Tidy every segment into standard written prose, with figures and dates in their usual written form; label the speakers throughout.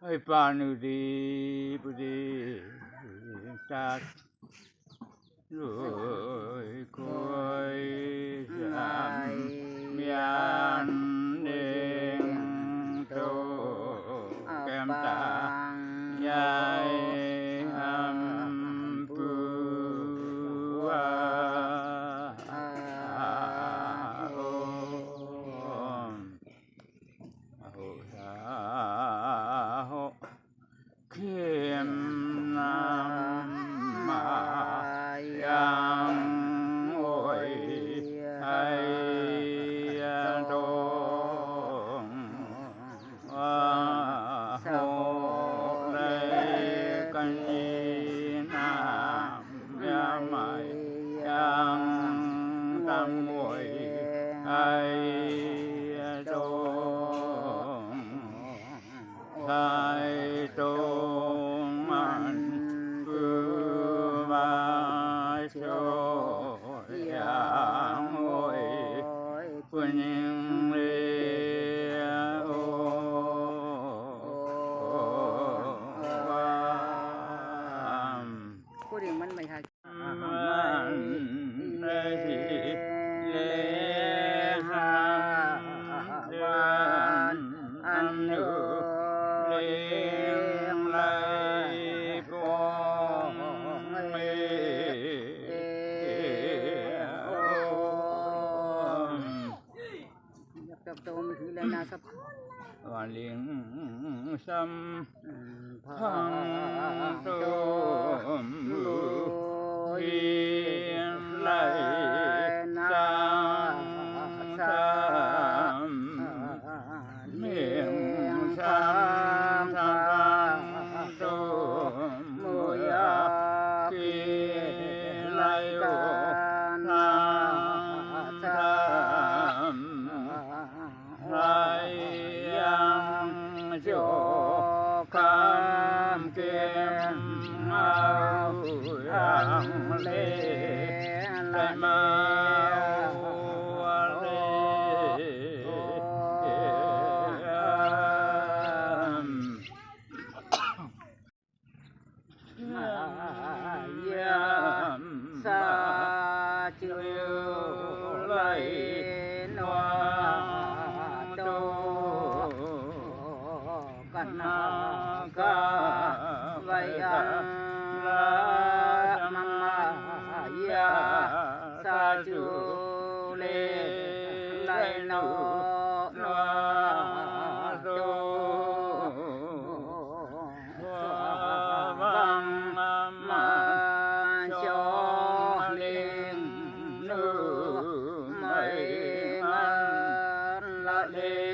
Speaker 1: Hai Panudi Budi Tat Rồi Côi Giảm Mian Đen Tô Kem Tạ Nhai Hâm Phu Kim Nam Ma Yang Ôi Hay Đôn Hồ Lê Canh Nhi Nam Ya Mai Yang Tam Ôi Hay Đôn Thái Tôn Man Phu Ma Cho Yang Ôi Quân Nhân Lê
Speaker 2: Cô điểmมันไม่ทัน
Speaker 1: Và liên xâm thăng trôm hiền lại sang sam miệng sang thăng trôm mùi kia lại thăng sam lại cho cam kim mau yang lê lại mau lê sa chiều lại noa tô na ca vai la mama ya sa chu le lai no noa do vang mama cho lên nữ mây ngan la le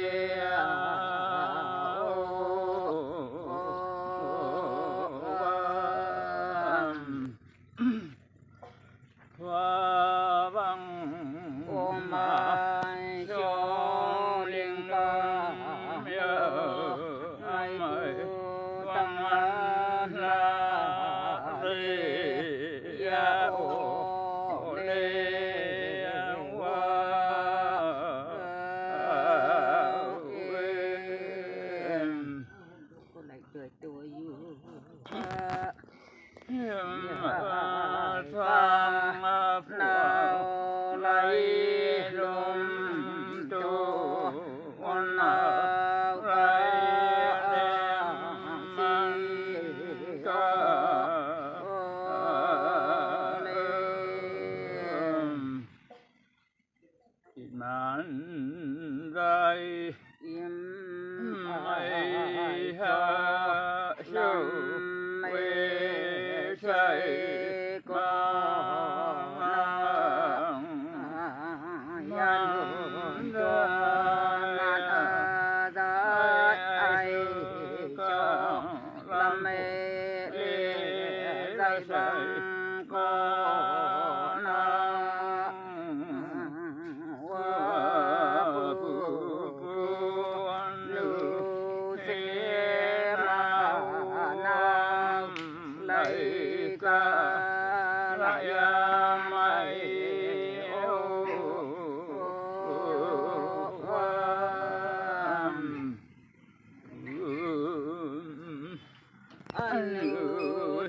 Speaker 1: anh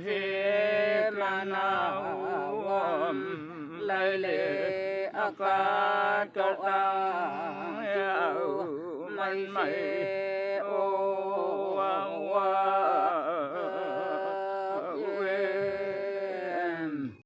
Speaker 1: hề mà nào lại lệ ca cậu mày mày ô